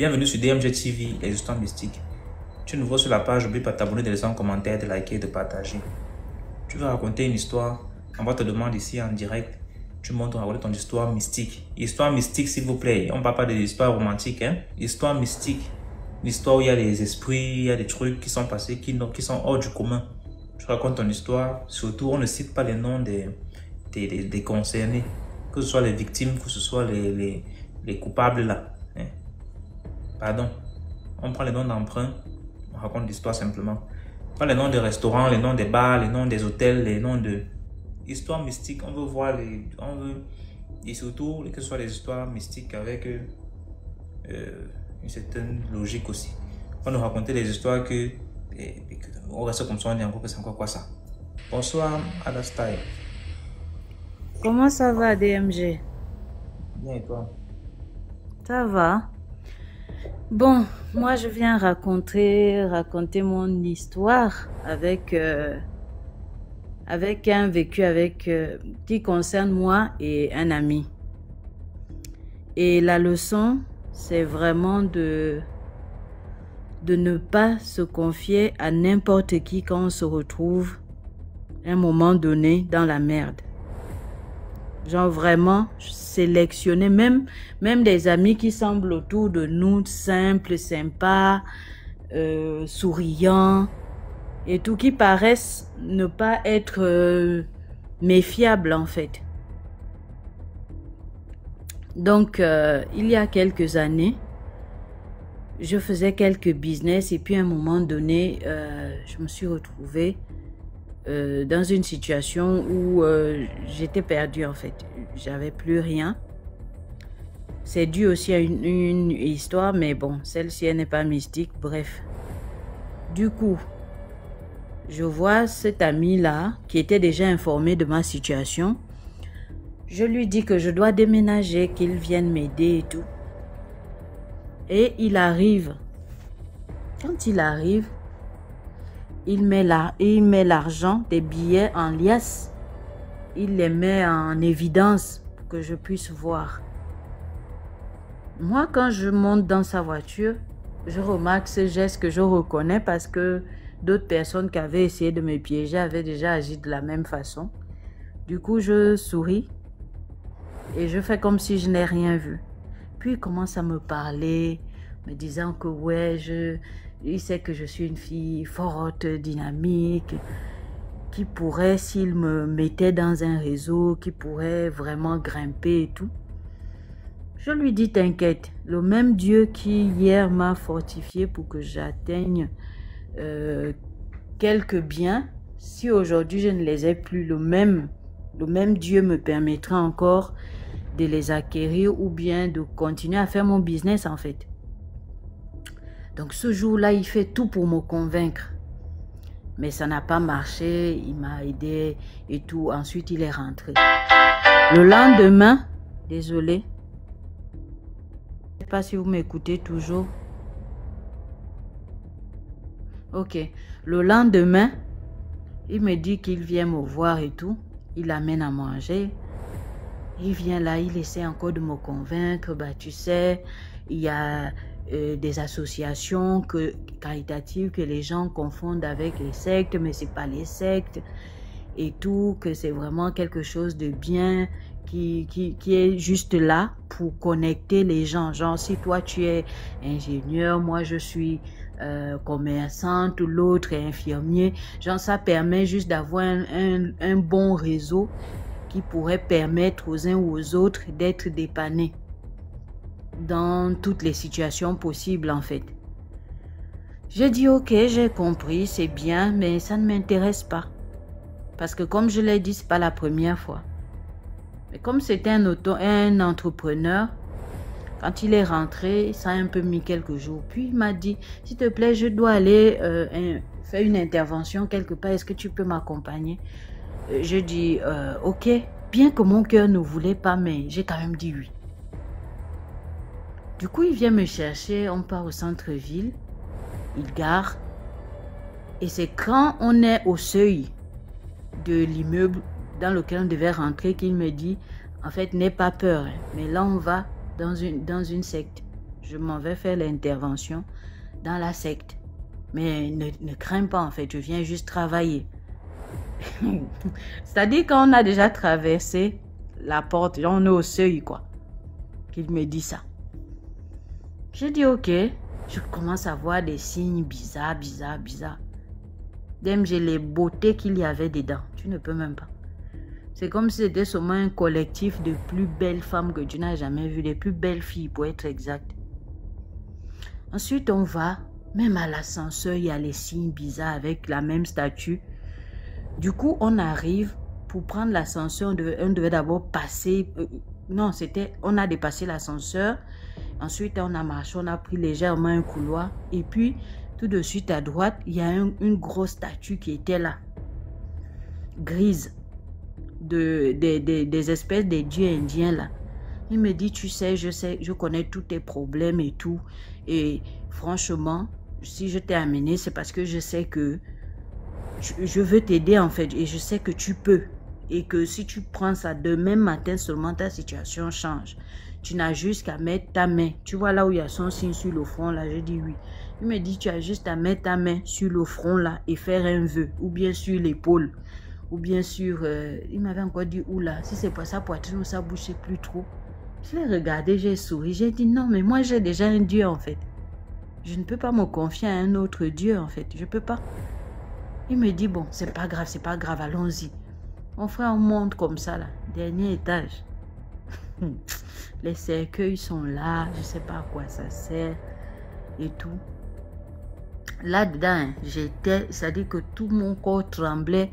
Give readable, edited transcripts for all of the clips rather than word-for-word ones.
Bienvenue sur DMG TV, les histoires mystiques. Tu es nouveau sur la page, n'oublie pas de t'abonner, de laisser un commentaire, de liker et de partager. Tu veux raconter une histoire, envoie ta demande ici en direct. Tu montres raconter ton histoire mystique. Histoire mystique, s'il vous plaît. On ne parle pas de l'histoire romantique, hein. Histoire mystique. Une histoire où il y a des esprits, il y a des trucs qui sont passés, qui sont hors du commun. Tu racontes ton histoire. Surtout, on ne cite pas les noms des concernés. Que ce soit les victimes, que ce soit les coupables là. Hein. Pardon. On prend les noms d'emprunt, on raconte l'histoire simplement. Pas les noms des restaurants, les noms des bars, les noms des hôtels, les noms de... Histoire mystique, on veut voir les... On veut... Et surtout, que ce soit les histoires mystiques avec une certaine logique aussi. On nous raconter des histoires que... on reste comme ça, on dit encore que c'est encore quoi ça. Bonsoir, Adastyle. Comment ça va, DMG? Bien et toi? Ça va. Bon, moi je viens raconter mon histoire avec un vécu qui concerne moi et un ami. Et la leçon, c'est vraiment de ne pas se confier à n'importe qui quand on se retrouve à un moment donné dans la merde. Genre vraiment sélectionner même des amis qui semblent autour de nous simples, sympas, souriants et tout, qui paraissent ne pas être méfiables en fait. Donc il y a quelques années, je faisais quelques business et puis à un moment donné, je me suis retrouvée dans une situation où j'étais perdue en fait. J'avais plus rien. C'est dû aussi à une histoire, mais bon, celle-ci elle n'est pas mystique. Bref. Du coup, je vois cet ami-là qui était déjà informé de ma situation. Je lui dis que je dois déménager, qu'il vienne m'aider et tout. Et il arrive. Quand il arrive, il met l'argent, des billets en liasse. Il les met en évidence pour que je puisse voir. Moi, quand je monte dans sa voiture, je remarque ce geste que je reconnais parce que d'autres personnes qui avaient essayé de me piéger avaient déjà agi de la même façon. Du coup, je souris et je fais comme si je n'ai rien vu. Puis il commence à me parler, me disant que ouais, il sait que je suis une fille forte, dynamique, qui pourrait, s'il me mettait dans un réseau, qui pourrait vraiment grimper et tout. Je lui dis, t'inquiète, le même Dieu qui hier m'a fortifié pour que j'atteigne quelques biens, si aujourd'hui je ne les ai plus, le même Dieu me permettra encore de les acquérir ou bien de continuer à faire mon business en fait. Donc ce jour-là, il fait tout pour me convaincre. Mais ça n'a pas marché, il m'a aidé et tout. Ensuite, il est rentré. Le lendemain, désolé, je ne sais pas si vous m'écoutez toujours. Ok. Le lendemain, il me dit qu'il vient me voir et tout. Il l'amène à manger. Il vient là, il essaie encore de me convaincre. Bah, tu sais, il y a des associations caritatives que les gens confondent avec les sectes, mais c'est pas les sectes et tout, que c'est vraiment quelque chose de bien qui est juste là pour connecter les gens. Genre, si toi tu es ingénieur, moi je suis commerçante, l'autre est infirmier, genre ça permet juste d'avoir un bon réseau qui pourrait permettre aux uns ou aux autres d'être dépannés dans toutes les situations possibles en fait. J'ai dit ok, j'ai compris, c'est bien, mais ça ne m'intéresse pas. Parce que comme je l'ai dit, c'est pas la première fois. Mais comme c'était un entrepreneur, quand il est rentré, ça a un peu mis quelques jours. Puis il m'a dit, s'il te plaît, je dois aller faire une intervention quelque part, est-ce que tu peux m'accompagner? Je dis ok, bien que mon cœur ne voulait pas, mais j'ai quand même dit oui. Du coup, il vient me chercher, on part au centre-ville, il gare. Et c'est quand on est au seuil de l'immeuble dans lequel on devait rentrer qu'il me dit, en fait, n'aie pas peur, mais là on va dans une secte. je m'en vais faire l'intervention dans la secte. Mais ne crains pas, en fait, je viens juste travailler. C'est-à-dire quand on a déjà traversé la porte, on est au seuil, quoi, qu'il me dit ça. J'ai dit ok, je commence à voir des signes bizarres. Même j'ai les beautés qu'il y avait dedans, tu ne peux même pas. C'est comme si c'était seulement un collectif de plus belles femmes que tu n'as jamais vues, des plus belles filles pour être exact. Ensuite on va, même à l'ascenseur, il y a les signes bizarres avec la même statue. Du coup, on arrive pour prendre l'ascenseur, on devait d'abord passer. On a dépassé l'ascenseur. Ensuite, on a marché, on a pris légèrement un couloir. Et puis, tout de suite à droite, il y a une grosse statue qui était là, grise, des espèces de dieux indiens là. Il me dit, tu sais, je connais tous tes problèmes et tout. Et franchement, si je t'ai amené, c'est parce que je sais que je veux t'aider en fait et je sais que tu peux et que si tu prends ça demain matin seulement ta situation change. Tu n'as juste qu'à mettre ta main. Tu vois là où il y a son signe sur le front là, je dis oui. Il me dit tu as juste à mettre ta main sur le front là et faire un vœu ou bien sur l'épaule ou bien sur... il m'avait encore dit où là, si c'est pas sa poitrine ou sa bouche, c'est plus trop. Je l'ai regardé, j'ai souri, j'ai dit non mais moi j'ai déjà un Dieu en fait. Je ne peux pas me confier à un autre Dieu en fait, je peux pas. Il me dit, bon, c'est pas grave, allons-y. Mon frère, on monte comme ça, là, dernier étage. Les cercueils sont là, je sais pas à quoi ça sert et tout. Là-dedans, j'étais, c'est-à-dire que tout mon corps tremblait.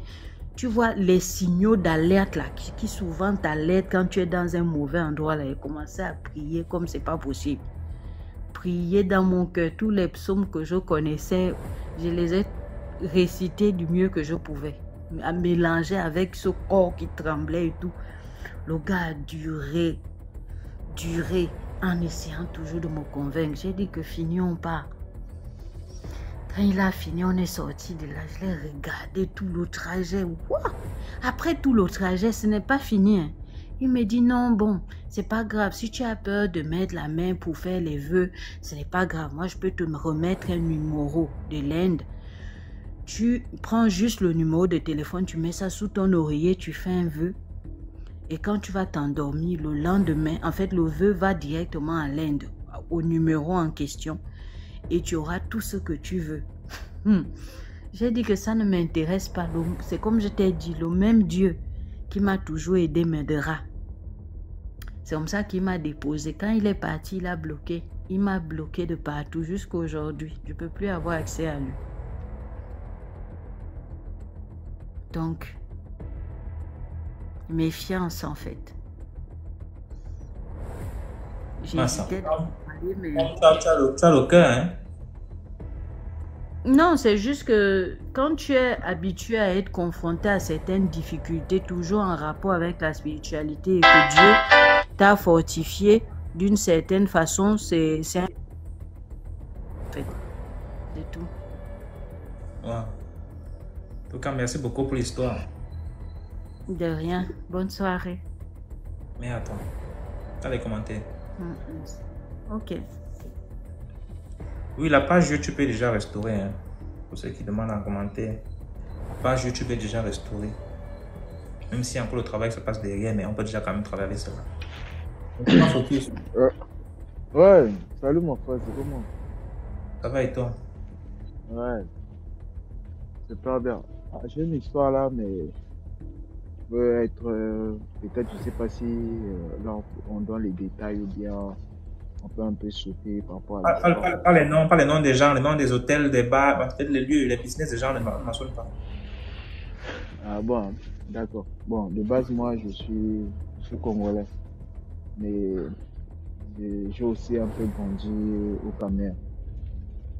Tu vois, les signaux d'alerte, là, qui souvent t'alertent quand tu es dans un mauvais endroit, là, j'ai commencé à prier comme c'est pas possible. Prier dans mon cœur, tous les psaumes que je connaissais, je les ai réciter du mieux que je pouvais, à mélanger avec ce corps qui tremblait et tout. Le gars a duré en essayant toujours de me convaincre. J'ai dit que fini on part. Quand il a fini, on est sorti de là. Je l'ai regardé tout le trajet. Wow! Après tout le trajet, ce n'est pas fini. Hein. Il me dit non, bon, c'est pas grave. Si tu as peur de mettre la main pour faire les vœux, ce n'est pas grave. Moi, je peux te remettre un numéro de l'Inde. Tu prends juste le numéro de téléphone, tu mets ça sous ton oreiller, tu fais un vœu. Et quand tu vas t'endormir, le lendemain, en fait, le vœu va directement à l'Inde, au numéro en question. Et tu auras tout ce que tu veux. J'ai dit que ça ne m'intéresse pas. C'est comme je t'ai dit, le même Dieu qui m'a toujours aidé m'aidera. C'est comme ça qu'il m'a déposé. Quand il est parti, il a bloqué. Il m'a bloqué de partout jusqu'à aujourd'hui. Je ne peux plus avoir accès à lui. Donc, méfiance en fait. J'ai hésité de parler, mais... Tu as le cœur, hein? Non, c'est juste que quand tu es habitué à être confronté à certaines difficultés, toujours en rapport avec la spiritualité et que Dieu t'a fortifié d'une certaine façon, c'est un... En fait, c'est tout. Wow. En tout cas, merci beaucoup pour l'histoire. De rien. Bonne soirée. Mais attends, tu as les commentaires. Ok. Oui, la page YouTube est déjà restaurée. Hein, pour ceux qui demandent en commentaire. La page YouTube est déjà restaurée. Même si encore le travail se passe derrière, mais on peut déjà quand même travailler avec cela. Ouais, salut mon frère, c'est comment? Ça va et toi? Ouais, c'est pas bien. Ah, j'ai une histoire là, mais peut être, peut-être, je sais pas si là on donne les détails ou bien on peut un peu sauter par rapport à l'histoire. Pas les noms des gens, les noms des hôtels, des bars, peut-être les lieux, les business des gens ne mentionnent pas. Ah bon, d'accord. Bon, de base, moi, je suis congolais, mais j'ai aussi un peu grandi au Cameroun,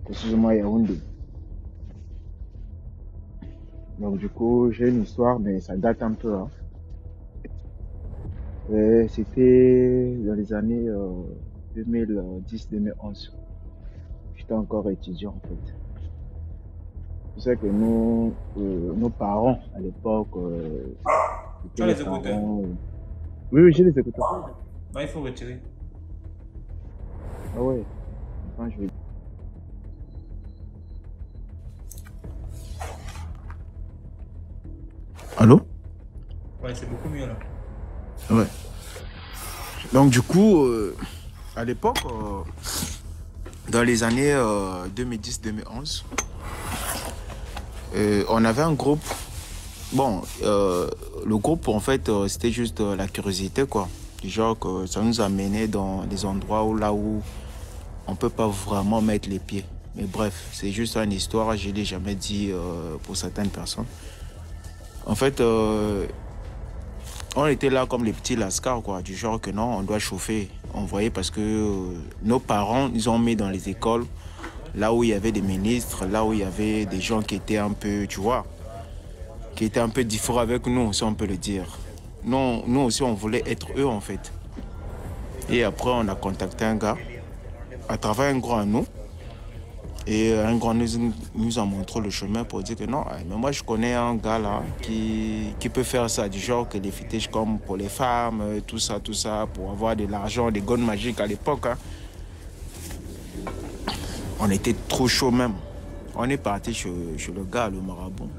précisément à Yaoundé. Donc, du coup, j'ai une histoire, mais ça date un peu. Hein. C'était dans les années 2010-2011. J'étais encore étudiant, en fait. Je sais que nos parents, à l'époque, Tu as les écouteurs? Oui, j'ai les écouteurs. Non, il faut retirer. Ah ouais. quand je vais... Allô? Ouais, c'est beaucoup mieux là. Ouais. Donc du coup, à l'époque, dans les années 2010-2011, on avait un groupe. Bon, le groupe, en fait, c'était juste la curiosité, quoi. Du genre que ça nous amenait dans des endroits là où on peut pas vraiment mettre les pieds. Mais bref, c'est juste une histoire, je ne l'ai jamais dit pour certaines personnes. En fait, on était là comme les petits lascars, quoi. Du genre que non, on doit chauffer. On voyait parce que nos parents, ils ont mis dans les écoles, là où il y avait des ministres, là où il y avait des gens qui étaient un peu, tu vois, qui étaient un peu différents avec nous, si on peut le dire. Non, nous aussi, on voulait être eux, en fait. Et après, on a contacté un gars, à travers un grand à nous. Et un grand nous a montré le chemin pour dire que non, mais moi, je connais un gars là qui peut faire ça, du genre que des fétiches comme pour les femmes, tout ça, pour avoir de l'argent, des gones magiques à l'époque. Hein. On était trop chaud même. On est parti chez le gars, le marabout.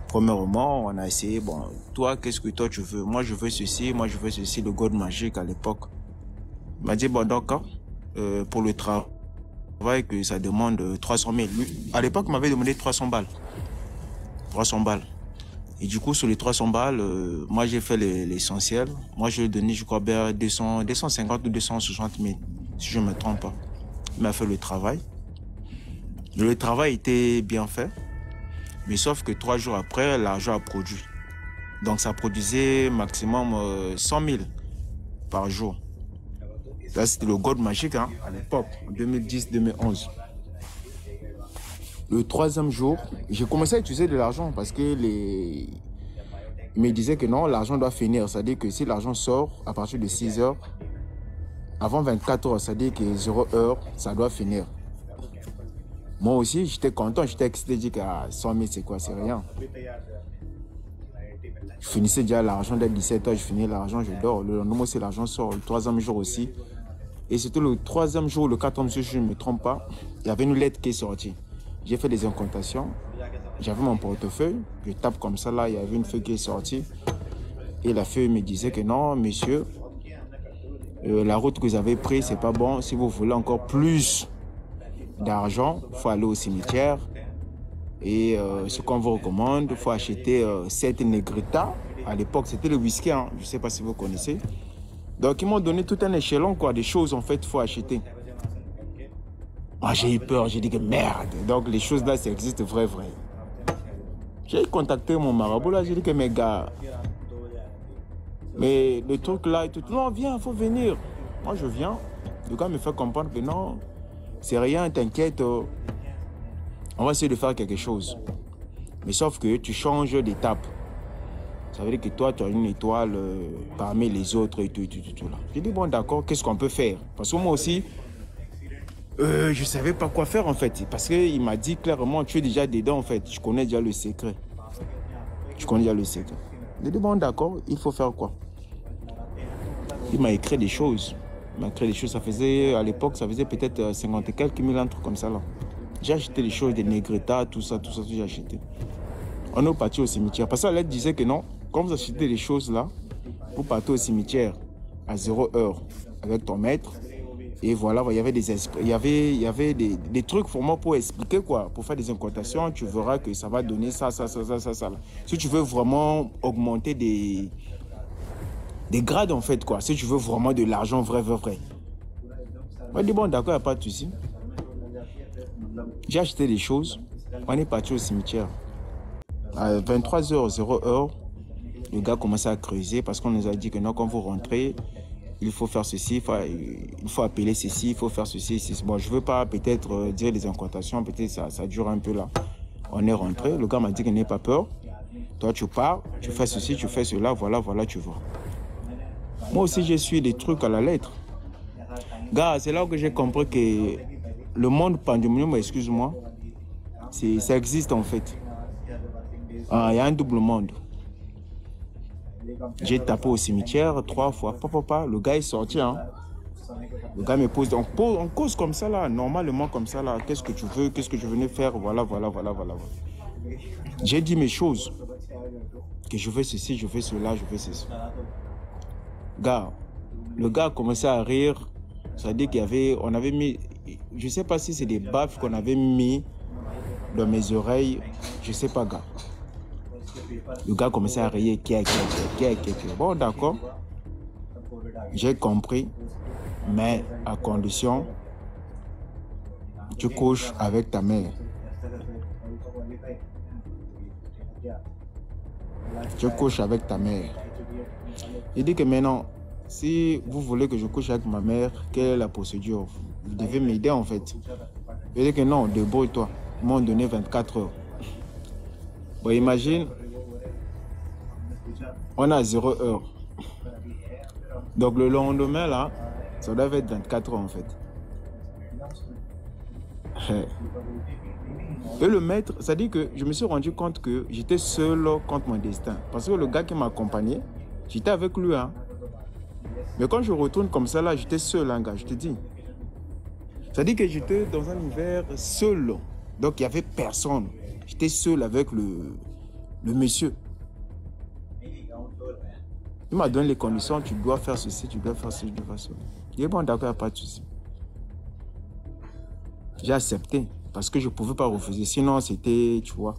Premièrement, on a essayé, bon, toi, qu'est-ce que toi tu veux? Moi, je veux ceci, le god magique à l'époque. Il m'a dit, bon, d'accord, pour le travail, que ça demande 300 000. À l'époque, il m'avait demandé 300 balles. 300 balles. Et du coup, sur les 300 balles, moi, j'ai fait l'essentiel. Moi, je lui ai donné, je crois, bien 250 ou 260 000, si je ne me trompe pas. Il m'a fait le travail. Le travail était bien fait. Mais sauf que 3 jours après, l'argent a produit. Donc ça produisait maximum 100 000 par jour. Là, c'était le god magique hein, à l'époque, en 2010-2011. Le 3e jour, j'ai commencé à utiliser de l'argent parce que il me disait que non, l'argent doit finir. C'est-à-dire que si l'argent sort à partir de 6 heures, avant 24 heures, c'est-à-dire que 0 heure, ça doit finir. Moi aussi, j'étais content, j'étais excité, je dis que 100 000, c'est quoi, c'est rien. Je finissais déjà l'argent dès 17 h, je finis l'argent, je dors. Le lendemain aussi, l'argent sort, le 3e jour aussi. Et c'était le 3e jour, le 4e jour, je ne me trompe pas, il y avait une lettre qui est sortie. J'ai fait des incantations, j'avais mon portefeuille, je tape comme ça, là, il y avait une feuille qui est sortie. Et la feuille me disait que non, monsieur, la route que vous avez prise, c'est pas bon. Si vous voulez encore plus d'argent, il faut aller au cimetière. Et ce qu'on vous recommande, il faut acheter 7 Negrita. À l'époque, c'était le whisky, hein. Je ne sais pas si vous connaissez. Donc, ils m'ont donné tout un échelon, quoi, des choses, en fait, il faut acheter. Moi, j'ai eu peur, j'ai dit que merde. Donc, les choses là, ça existe vrai. J'ai contacté mon marabout, là, j'ai dit que mes gars, mais le truc là, tout, non, viens, il faut venir. Moi, je viens. Le gars me fait comprendre que non, c'est rien, t'inquiète. On va essayer de faire quelque chose. Mais sauf que tu changes d'étape. Ça veut dire que toi, tu as une étoile parmi les autres et tout là. J'ai dit, bon, d'accord, qu'est-ce qu'on peut faire? Parce que moi aussi, je ne savais pas quoi faire en fait. Parce qu'il m'a dit clairement, tu es déjà dedans en fait. Je connais déjà le secret. J'ai dit, bon, d'accord, il faut faire quoi? Il m'a écrit des choses. Ça faisait, à l'époque, ça faisait peut-être 50 et quelques mille, un truc comme ça là. J'ai acheté des choses, des Negrita, tout ça, j'ai acheté. On est parti au cimetière. Parce que la lettre disait que non, quand vous achetez des choses là, vous partez au cimetière à 0 heure avec ton maître. Et voilà, il y avait des trucs pour moi pour expliquer quoi. Pour faire des incantations, tu verras que ça va donner ça. Si tu veux vraiment augmenter des grades en fait quoi. Si tu veux vraiment de l'argent vrai. On dit bon d'accord, il n'y a pas de souci. J'ai acheté des choses. On est parti au cimetière. À 23h, 0h, le gars commençait à creuser parce qu'on nous a dit que non, quand vous rentrez, il faut faire ceci, il faut appeler ceci, il faut faire ceci. Bon, je ne veux pas peut-être dire les incantations, peut-être ça dure un peu là. On est rentré, le gars m'a dit qu'il n'ait pas peur. Toi, tu pars, tu fais ceci, tu fais cela, voilà, tu vois. Moi aussi, j'ai suivi des trucs à la lettre. Gars, c'est là que j'ai compris que le monde pandémonium, excuse-moi, ça existe en fait. Il y a un double monde. J'ai tapé au cimetière 3 fois. Le gars est sorti. Hein. Le gars me pose, on cause comme ça là, normalement comme ça là. Qu'est-ce que tu veux, qu'est-ce que je venais faire, voilà. J'ai dit mes choses. Que je veux ceci, je veux cela, je veux ceci. Le gars a commencé à rire. Ça dit on avait mis, je sais pas si c'est des baffes qu'on avait mis dans mes oreilles, je sais pas, gars. Le gars a commencé à rire, Bon, d'accord. J'ai compris, mais à condition, tu couches avec ta mère. Je couche avec ta mère. Il dit que maintenant, si vous voulez que je couche avec ma mère, quelle est la procédure? Vous devez m'aider en fait. Il dit que non, débrouille-toi. Ils m'ont donné 24 heures. Bon, imagine, on a 0 heure. Donc le lendemain là, ça doit être 24 heures en fait. Et le maître, ça dit que je me suis rendu compte que j'étais seul contre mon destin. Parce que le gars qui m'accompagnait, j'étais avec lui. Hein. Mais quand je retourne comme ça là, j'étais seul, hein, gars, je te dis. Ça dit que j'étais dans un univers seul. Donc il n'y avait personne. J'étais seul avec le monsieur. Il m'a donné les conditions, tu dois faire ceci, tu dois faire ceci, tu dois faire cela. Il dit bon, d'accord, pas de souci. J'ai accepté parce que je ne pouvais pas refuser. Sinon, c'était, tu vois.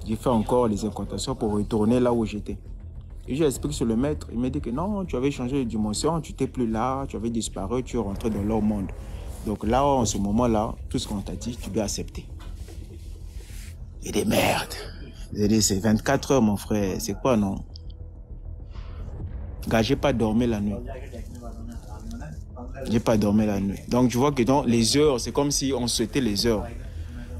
J'ai fait encore les incantations pour retourner là où j'étais. Et j'ai expliqué sur le maître. Il m'a dit que non, tu avais changé de dimension, tu n'étais plus là, tu avais disparu, tu es rentré dans leur monde. Donc là, en ce moment-là, tout ce qu'on t'a dit, tu dois accepter. Il dit merde. J'ai dit c'est 24 heures, mon frère. C'est quoi, non? Gars, j'ai pas dormi la nuit. J'ai pas dormi la nuit. Donc, tu vois que dans les heures, c'est comme si on souhaitait les heures.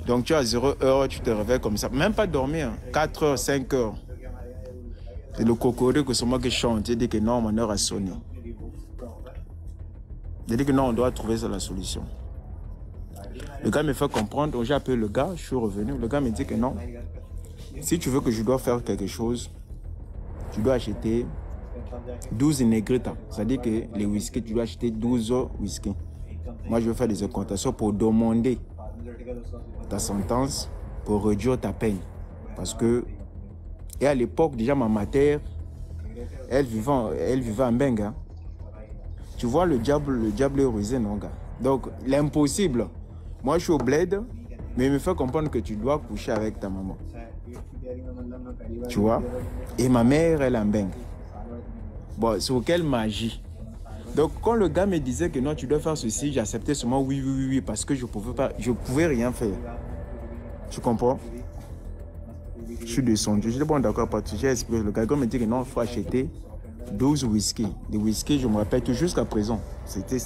Donc, tu as 0 heure, tu te réveilles comme ça. Même pas dormir. 4 heures, 5 heures. C'est le cocorico que c'est moi qui chante. J'ai dit que non, mon heure a sonné. J'ai dit que non, on doit trouver ça la solution. Le gars me fait comprendre. Donc, j'ai appelé le gars, je suis revenu. Le gars me dit que non. Si tu veux que je dois faire quelque chose, tu dois acheter 12 Negrita. C'est-à-dire que les whisky, tu dois acheter 12 whisky. Moi, je vais faire des incantations pour demander ta sentence, pour réduire ta peine. Parce que, et à l'époque, déjà, ma mère, elle vivait en Benga. Tu vois, le diable est rusé, non, gars. Donc, l'impossible. Moi, je suis au bled, mais il me fait comprendre que tu dois coucher avec ta maman. Tu vois? Et ma mère, elle est en Benga. Bon, sur quelle magie. Donc, quand le gars me disait que non, tu dois faire ceci, j'acceptais seulement oui, parce que je pouvais rien faire. Tu comprends? Je suis descendu. Je dis bon, d'accord, pas de souci. J'ai expliqué. Le gars me dit que non, il faut acheter 12 whisky. Les whisky, je me rappelle que jusqu'à présent, c'était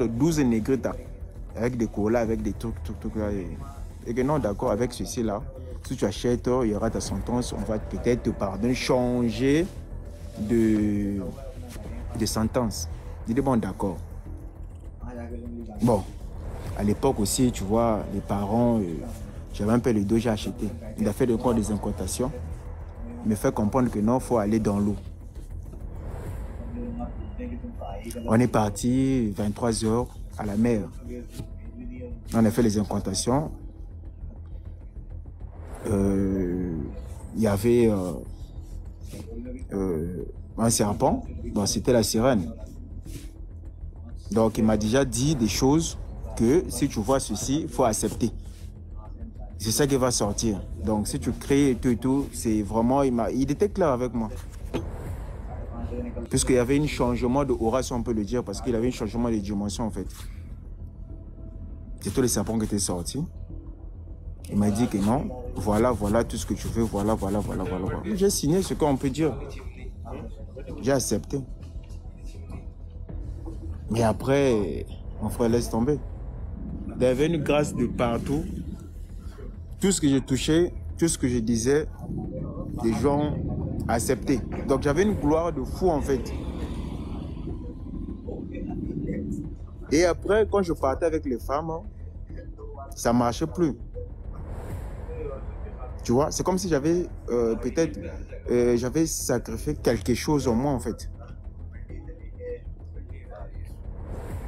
12 Negrita. Avec des colas, avec des trucs là. Et que non, d'accord, avec ceci là, si tu achètes, il y aura ta sentence, on va peut-être te pardonner, changer de sentence. Je dis bon, d'accord. Bon, à l'époque aussi, tu vois, les parents, j'avais un peu les deux, j'ai acheté. Il a fait encore des incantations. Il me fait comprendre que non, il faut aller dans l'eau. On est parti 23 h à la mer. On a fait les incantations. Il y avait un serpent. Bon, c'était la sirène. Donc, il m'a déjà dit des choses que si tu vois ceci, il faut accepter. C'est ça qui va sortir. Donc, si tu crées et tout, c'est vraiment... Il était clair avec moi. Puisqu'il y avait un changement de aura, si on peut le dire, parce qu'il y avait un changement de dimension, en fait. C'est tous les serpents qui étaient sortis. Il m'a dit que non, voilà tout ce que tu veux, voilà. J'ai signé ce qu'on peut dire. J'ai accepté. Mais après, mon frère laisse tomber. Il y avait une grâce de partout. Tout ce que j'ai touché, tout ce que je disais, les gens acceptaient. Donc j'avais une gloire de fou en fait. Et après, quand je partais avec les femmes, ça ne marchait plus. Tu vois, c'est comme si j'avais peut-être j'avais sacrifié quelque chose en moi en fait.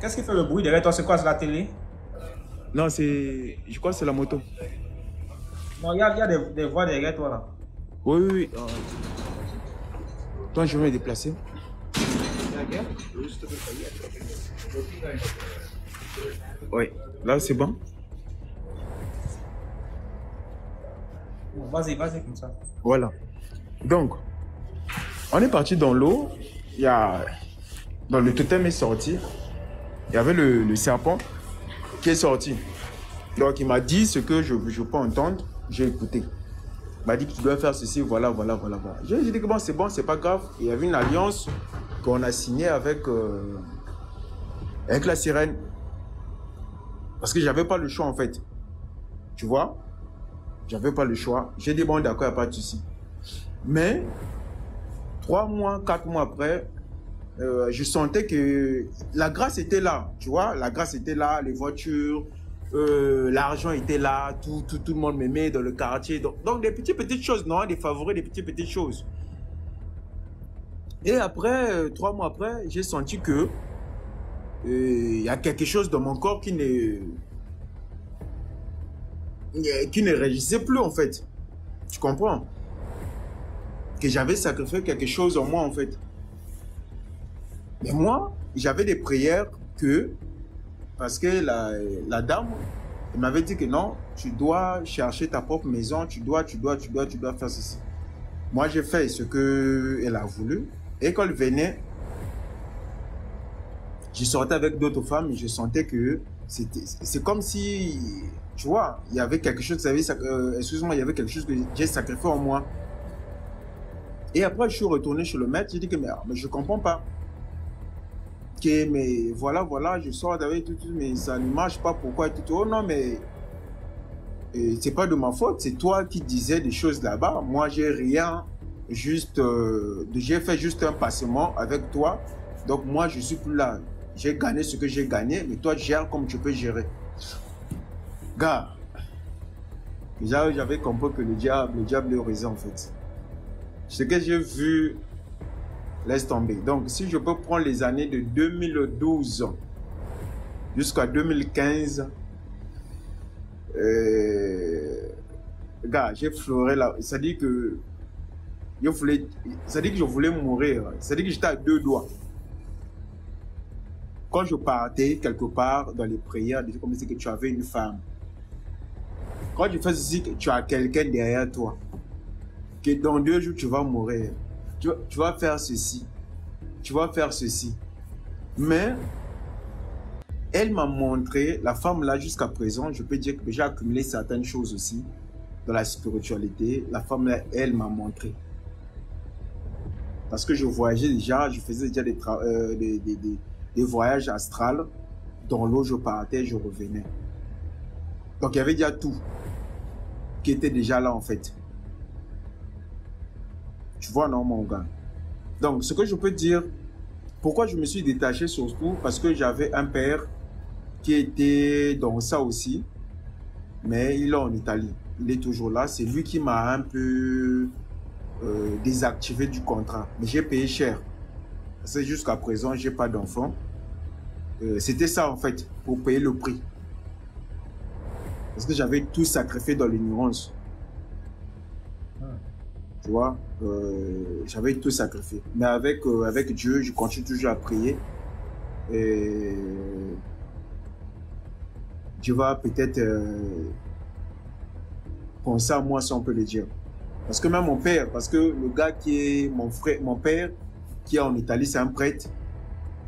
Qu'est-ce qui fait le bruit derrière toi? C'est quoi? C'est la télé? Non, c'est... Je crois que c'est la moto. Non, il y a des voix derrière toi là. Oui, oui, oui. Toi, je vais me déplacer. Oui, là, c'est bon. Vas-y, vas-y comme ça. Voilà. Donc, on est parti dans l'eau. Il y a... Dans le totem est sorti. Il y avait le serpent qui est sorti. Donc, il m'a dit ce que je peux entendre. J'ai écouté. Il m'a dit que tu dois faire ceci, voilà. J'ai dit que bon, c'est pas grave. Il y avait une alliance qu'on a signée avec la sirène. Parce que j'avais pas le choix, en fait. Tu vois? J'avais pas le choix. J'ai dit, bon, d'accord, il n'y a pas de souci. Mais, 3 mois, 4 mois après, je sentais que la grâce était là, tu vois, la grâce était là, les voitures, l'argent était là, tout le monde m'aimait dans le quartier. Donc des petites choses, non, des favoris, des petites choses. Et après, 3 mois après, j'ai senti que il y a quelque chose dans mon corps qui ne réagissait plus, en fait. Tu comprends? Que j'avais sacrifié quelque chose en moi, en fait. Mais moi, j'avais des prières parce que la dame, elle m'avait dit que non, tu dois chercher ta propre maison, tu dois faire ceci. Moi, j'ai fait ce qu'elle a voulu. Et quand elle venait, je sortais avec d'autres femmes et je sentais que c'est comme si, tu vois, il y avait quelque chose, excuse-moi, il y avait quelque chose que j'ai sacrifié en moi. Et après, je suis retourné chez le maître, j'ai dit que mais je ne comprends pas. Mais voilà, je sors avec tout, mais ça ne marche pas, pourquoi tout. Oh non, mais c'est pas de ma faute, c'est toi qui disais des choses là-bas. Moi, j'ai rien, j'ai fait juste un passement avec toi. Donc moi, je suis plus là. J'ai gagné ce que j'ai gagné, mais toi, gère comme tu peux gérer. Gars, j'avais compris que le diable est raison, en fait. Ce que j'ai vu, laisse tomber. Donc, si je peux prendre les années de 2012 jusqu'à 2015, gars, j'ai fleuré là. C'est-à-dire que je voulais mourir. C'est-à-dire que j'étais à 2 doigts. Quand je partais quelque part dans les prières, je comme si que tu avais une femme. Quand tu fais ceci, tu as quelqu'un derrière toi. Que dans 2 jours, tu vas mourir. Tu vas faire ceci. Tu vas faire ceci. Mais, elle m'a montré, la femme là jusqu'à présent, je peux dire que j'ai accumulé certaines choses aussi dans la spiritualité. La femme là, elle m'a montré. Parce que je voyageais déjà, je faisais déjà des voyages astrales. Dans l'eau, je partais, je revenais. Donc, il y avait déjà tout qui était déjà là en fait. Tu vois, non, mon gars? Donc, ce que je peux dire, pourquoi je me suis détaché surtout, parce que j'avais un père qui était dans ça aussi, mais il est en Italie. Il est toujours là. C'est lui qui m'a un peu désactivé du contrat. Mais j'ai payé cher. Parce que jusqu'à présent, je n'ai pas d'enfant. C'était ça, en fait, pour payer le prix. Parce que j'avais tout sacrifié dans l'ignorance. Tu vois, j'avais tout sacrifié. Mais avec Dieu, je continue toujours à prier. Et Dieu va peut-être penser à moi, si on peut le dire. Parce que même mon père, parce que le gars qui est mon père, qui est en Italie, c'est un prêtre.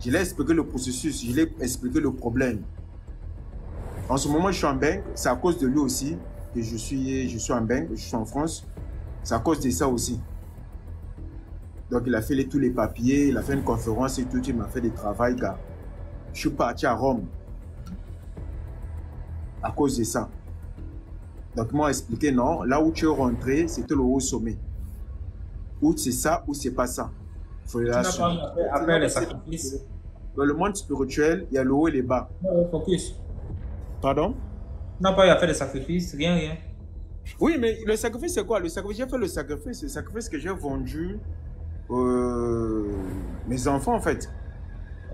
Je l'ai expliqué le processus, je l'ai expliqué le problème. En ce moment, je suis en Bengue, c'est à cause de lui aussi que je suis en Bengue, je suis en France. C'est à cause de ça aussi. Donc, il a fait tous les papiers, il a fait une conférence et tout, il m'a fait des travaux, gars. Je suis parti à Rome. À cause de ça. Donc, ils m'ont expliqué, non, là où tu es rentré, c'était le haut sommet. Ou c'est ça, ou c'est pas ça. Il faut l'assumer. Après les sacrifices. Dans le monde spirituel, il y a le haut et le bas. Focus. Pardon? Tu n'as pas eu à faire des sacrifices, rien. Oui, mais le sacrifice, c'est quoi? Le sacrifice, j'ai fait le sacrifice que j'ai vendu mes enfants, en fait.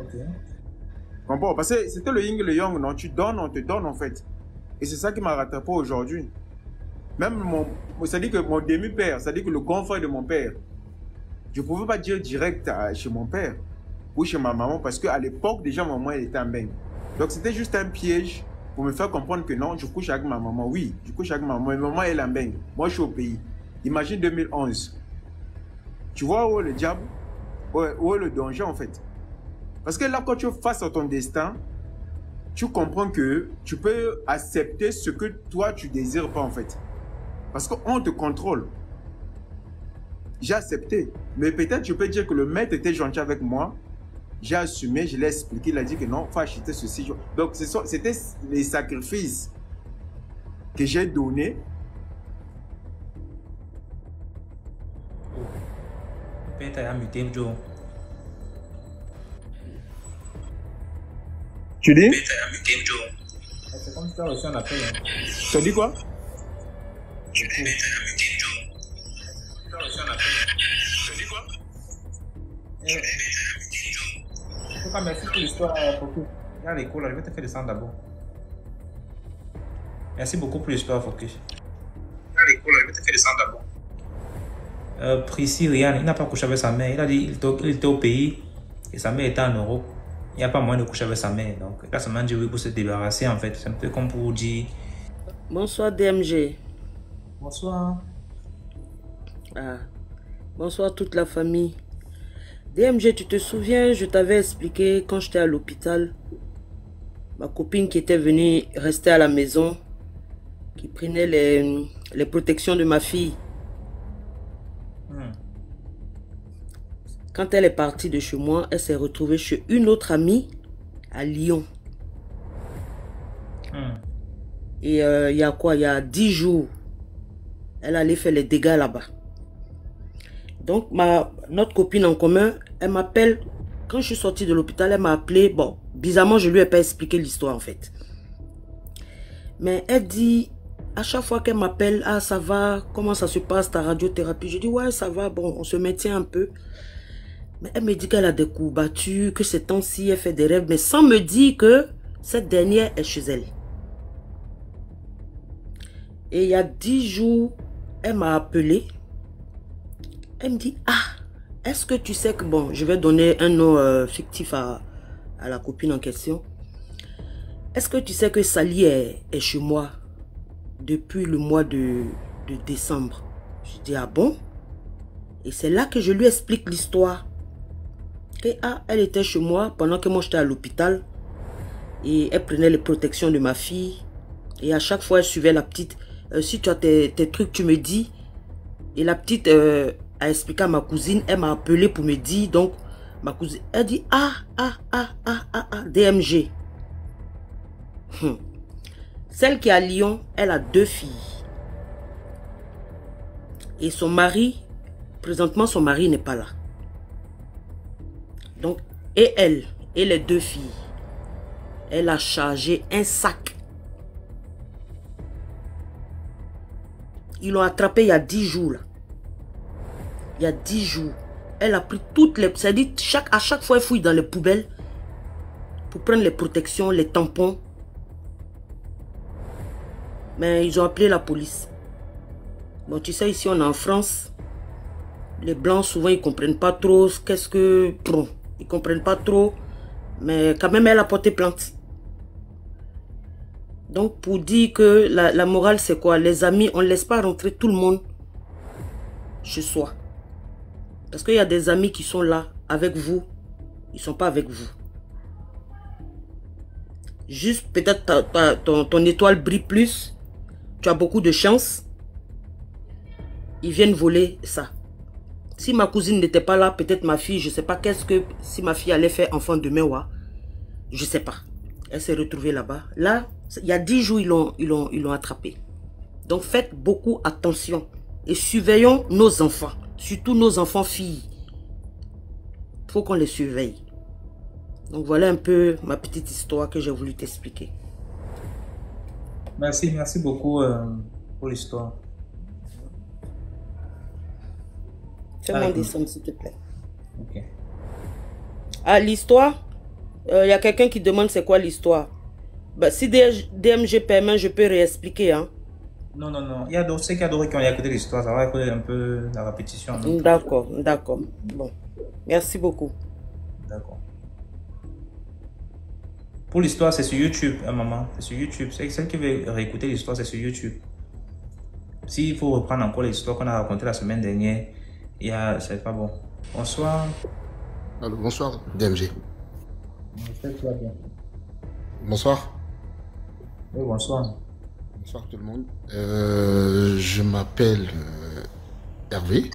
Ok. Comprends? Parce que c'était le yin et le yang, non? Tu donnes, on te donne en fait. Et c'est ça qui m'a rattrapé aujourd'hui. Même c'est-à-dire que mon demi-père, c'est-à-dire que le grand frère de mon père, je ne pouvais pas dire direct chez mon père ou chez ma maman parce qu'à l'époque, déjà, maman, elle était en bain. Donc, c'était juste un piège pour me faire comprendre que non, je couche avec ma maman. Oui, je couche avec ma maman. Mais maman, elle est en bain. Moi, je suis au pays. Imagine 2011. Tu vois où est le diable? Où est le danger, en fait? Parce que là, quand tu es face à ton destin, tu comprends que tu peux accepter ce que toi, tu désires pas, en fait. Parce qu'on te contrôle. J'ai accepté. Mais peut-être je peux dire que le maître était gentil avec moi. J'ai assumé, je l'ai expliqué. Il a dit que non, il faut acheter ceci. Donc, c'était les sacrifices que j'ai donnés. Peut-être à muter, Joe. Tu dis? Peut-être à muter, Joe. C'est comme si tu as reçu un appel. Tu as dit quoi? Tu dis peut-être à muter, Joe. Tu as reçu un appel. Tu dis quoi? En tout cas, merci pour l'histoire, Focus. Il y a l'école, je vais te faire descendre d'abord. Merci beaucoup pour l'histoire, Focus. Il y a l'école, je vais te faire descendre d'abord. Prissy, Ryan, il n'a pas couché avec sa mère. Il a dit qu'il était au pays et sa mère était en Europe. Il n'y a pas moyen de coucher avec sa mère. Donc, là, ça m'a dit oui pour se débarrasser, en fait. C'est un peu comme pour dire... Bonsoir, DMG. Bonsoir. Ah. Bonsoir toute la famille. DMG, tu te souviens, je t'avais expliqué quand j'étais à l'hôpital, ma copine qui était venue rester à la maison, qui prenait les protections de ma fille. Quand elle est partie de chez moi, elle s'est retrouvée chez une autre amie à Lyon. Et il y a quoi? Il y a 10 jours, elle allait faire les dégâts là-bas. Donc, notre copine en commun, elle m'appelle. Quand je suis sortie de l'hôpital, elle m'a appelé. Bon, bizarrement, je lui ai pas expliqué l'histoire en fait. Mais elle dit, à chaque fois qu'elle m'appelle, ah ça va, comment ça se passe ta radiothérapie? Je dis, ouais, ça va, bon, on se maintient un peu. Mais elle me dit qu'elle a des coups battus, que ces temps-ci, elle fait des rêves, mais sans me dire que cette dernière est chez elle. Et il y a 10 jours, elle m'a appelé. Elle me dit, ah, est-ce que tu sais que, bon, je vais donner un nom fictif à la copine en question. Est-ce que tu sais que Sally est chez moi depuis le mois de décembre? Je dis, ah bon? Et c'est là que je lui explique l'histoire. Et ah, elle était chez moi pendant que moi j'étais à l'hôpital. Et elle prenait les protections de ma fille. Et à chaque fois, elle suivait la petite. Si tu as tes trucs, tu me dis. Et la petite a expliqué à ma cousine. Elle m'a appelé pour me dire. Donc, ma cousine, elle dit, DMG. Celle qui est à Lyon, elle a 2 filles. Et son mari, présentement, son mari n'est pas là. Donc, et elle, et les 2 filles, elle a chargé un sac. Ils l'ont attrapé il y a 10 jours. Là. Il y a 10 jours. Elle a pris toutes les... C'est-à-dire, à chaque fois, elle fouille dans les poubelles pour prendre les protections, les tampons. Mais ils ont appelé la police. Bon, tu sais, ici, on est en France. Les Blancs, souvent, ils ne comprennent pas trop qu'est-ce que... Bon, ils ne comprennent pas trop. Mais quand même, elle a porté plainte. Donc, pour dire que la morale, c'est quoi? Les amis, on ne laisse pas rentrer tout le monde chez soi. Parce qu'il y a des amis qui sont là avec vous. Ils ne sont pas avec vous. Juste, peut-être ton étoile brille plus. Tu as beaucoup de chance. Ils viennent voler ça. Si ma cousine n'était pas là, peut-être ma fille, je ne sais pas si ma fille allait faire enfant demain, ouais, je ne sais pas. Elle s'est retrouvée là-bas. Là, il y a 10 jours, ils l'ont attrapée. Donc, faites beaucoup attention. Et surveillons nos enfants. Surtout nos enfants filles. Il faut qu'on les surveille. Donc, voilà un peu ma petite histoire que j'ai voulu t'expliquer. Merci beaucoup pour l'histoire. Fais-moi descendre, s'il te plaît. Ok. Ah, l'histoire? y a quelqu'un qui demande c'est quoi l'histoire. Bah, si DMG permet, je peux réexpliquer. Hein. Non, non, non. Il y a d'autres, c'est qu'il y a d'autres qui ont écouté l'histoire. Ça va écouter un peu la répétition. D'accord, d'accord. Bon. Merci beaucoup. D'accord. Pour l'histoire, c'est sur YouTube, hein, maman. C'est sur YouTube. C'est celle qui veut réécouter l'histoire, c'est sur YouTube. S'il faut reprendre encore l'histoire qu'on a racontée la semaine dernière, c'est pas bon. Bonsoir. Allô, bonsoir, DMG. J'espère que tu vas bien. Bonsoir. Oui, bonsoir. Bonsoir tout le monde. Je m'appelle Hervé.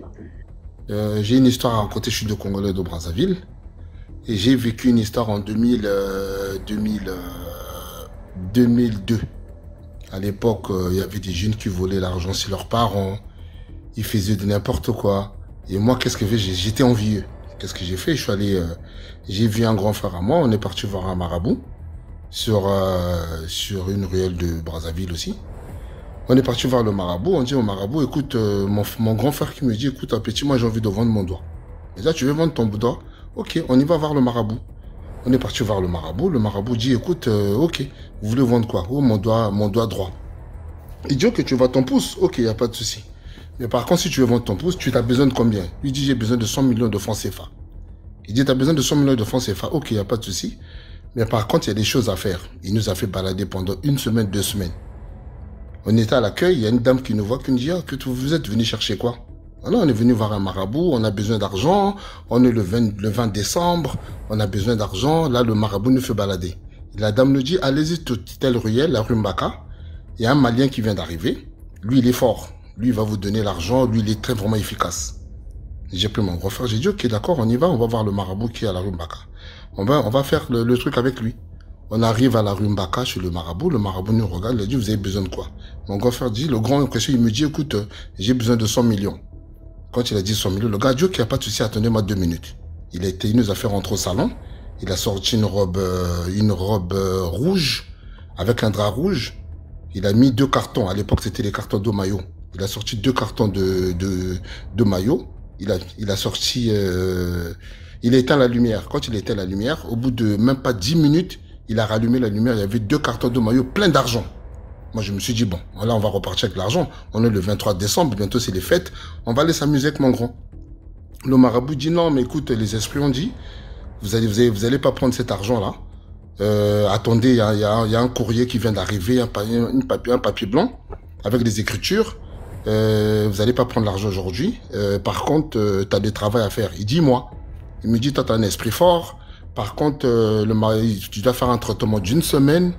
J'ai une histoire à raconter, je suis de Congolais de Brazzaville. Et j'ai vécu une histoire en 2002. À l'époque, il y avait des jeunes qui volaient l'argent chez leurs parents. Ils faisaient de n'importe quoi. Et moi, qu'est-ce que j'ai fait? J'étais envieux. Qu'est-ce que j'ai fait? Je suis allé... j'ai vu un grand frère à moi. On est parti voir un marabout. Sur une ruelle de Brazzaville aussi. On est parti voir le marabout. On dit au marabout, écoute, mon grand frère qui me dit, écoute, petit, moi j'ai envie de vendre mon doigt. Et là, tu veux vendre ton doigt? Ok, on y va voir le marabout. On est parti voir le marabout. Le marabout dit, écoute, ok, vous voulez vendre quoi? Oh, mon doigt droit. Il dit, ok, tu vends ton pouce? Ok, il n'y a pas de souci. Mais par contre, si tu veux vendre ton pouce, tu as besoin de combien? Il dit, j'ai besoin de 100 millions de francs CFA. Il dit, tu as besoin de 100 millions de francs CFA? Ok, il n'y a pas de souci. Mais par contre, il y a des choses à faire. Il nous a fait balader pendant 1 semaine, 2 semaines. On était à l'accueil, il y a une dame qui nous voit, qui nous dit, ah, que vous êtes venu chercher quoi? Alors, on est venu voir un marabout, on a besoin d'argent, on est le 20 décembre, on a besoin d'argent, là, le marabout nous fait balader. Et la dame nous dit, allez-y, telle ruelle, la rue Mbaka, il y a un Malien qui vient d'arriver, lui, il est fort, lui, il va vous donner l'argent, lui, il est vraiment efficace. J'ai pris mon grand frère, j'ai dit, ok, d'accord, on y va, on va voir le marabout qui est à la rue Mbaka. On va faire le truc avec lui. On arrive à la rue Mbaka chez le marabout nous regarde, il a dit, vous avez besoin de quoi? Mon grand frère dit, le grand impression, il me dit, écoute, j'ai besoin de 100 millions. Quand il a dit 100 millions, le gars a dit, ok, il n'y a pas de souci, attendez-moi 2 minutes. Il nous a fait rentrer au salon, il a sorti une robe rouge, avec un drap rouge. Il a mis 2 cartons, à l'époque c'était les cartons de maillot. Il a sorti 2 cartons de maillot. Il a sorti, il a éteint la lumière. Quand il a éteint la lumière, au bout de même pas 10 minutes, il a rallumé la lumière, il y avait 2 cartons de maillot plein d'argent. Moi, je me suis dit, bon, là, on va repartir avec l'argent. On est le 23 décembre, bientôt c'est les fêtes. On va aller s'amuser avec mon grand. Le marabout dit, non, mais écoute, les esprits ont dit, vous allez pas prendre cet argent-là. Attendez, il y a un courrier qui vient d'arriver, un papier blanc, avec des écritures. Vous allez pas prendre l'argent aujourd'hui. Par contre, tu as des travail à faire. Il dit, moi. Il me dit, toi, tu as un esprit fort. Par contre, tu dois faire un traitement d'1 semaine.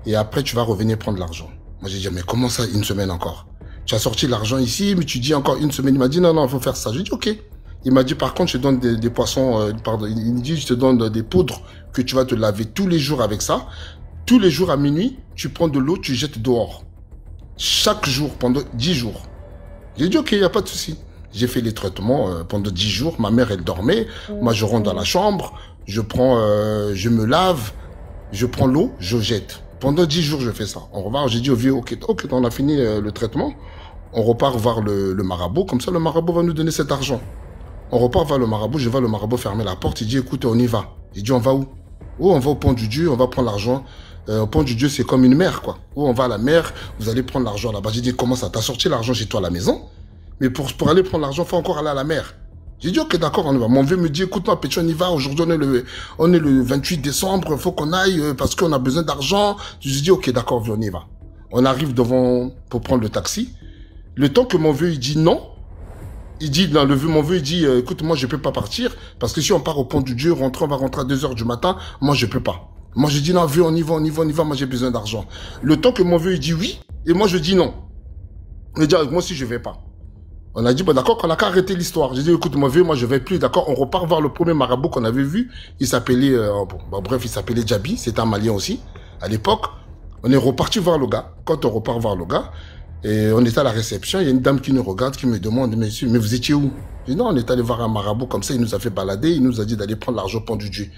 Et après, tu vas revenir prendre l'argent. Moi, j'ai dit, mais comment ça, 1 semaine encore? Tu as sorti l'argent ici, mais tu dis encore 1 semaine. Il m'a dit, non, il faut faire ça. J'ai dit, ok. Il m'a dit, par contre, je te donne des poissons, il me dit, je te donne des poudres que tu vas te laver tous les jours avec ça. Tous les jours à minuit, tu prends de l'eau, tu jettes dehors. Chaque jour, pendant 10 jours. J'ai dit, ok, il n'y a pas de souci. J'ai fait les traitements pendant 10 jours. Ma mère, elle dormait. Moi, je rentre dans la chambre. Je me lave. Je prends l'eau, je jette. Pendant 10 jours, je fais ça. On repart, j'ai dit au vieux, ok, on a fini le traitement. On repart voir le marabout. Comme ça, le marabout va nous donner cet argent. On repart voir le marabout. Je vois le marabout fermer la porte. Il dit, écoute, on y va. Il dit, on va où? Oh, on va au pont du Dieu, on va prendre l'argent. Au pont du Dieu, c'est comme une mer, quoi. Oh, on va à la mer, vous allez prendre l'argent là-bas. J'ai dit, comment ça? T'as sorti l'argent chez toi à la maison? Mais pour aller prendre l'argent, faut encore aller à la mer. J'ai dit, ok, d'accord, on y va. Mon vieux me dit, écoute-moi, petit, on y va. Aujourd'hui, on est le 28 décembre, faut qu'on aille parce qu'on a besoin d'argent. J'ai dit, ok, d'accord, viens, on y va. On arrive devant pour prendre le taxi. Le temps que mon vieux, il dit non. Il dit, non, mon vieux, il dit, écoute, moi, je peux pas partir parce que si on part au pont du Dieu, on va rentrer à 2 h du matin. Moi, je peux pas. Moi, je dis, non, vieux, on y va. Moi, j'ai besoin d'argent. Le temps que mon vieux, il dit oui. Et moi, je dis non. Il dit, moi aussi, je vais pas. On a dit, bon, d'accord, qu'on a qu'à arrêter l'histoire. J'ai dit, écoute, mon vieux, moi, je vais plus, d'accord, on repart voir le premier marabout qu'on avait vu. Il s'appelait, il s'appelait Djabi, c'était un Malien aussi, à l'époque. On est reparti voir le gars. Quand on repart voir le gars, et on était à la réception, il y a une dame qui nous regarde, qui me demande, monsieur, mais vous étiez où? Je dis, non, on est allé voir un marabout comme ça, il nous a fait balader, il nous a dit d'aller prendre l'argent au pont du Dieu.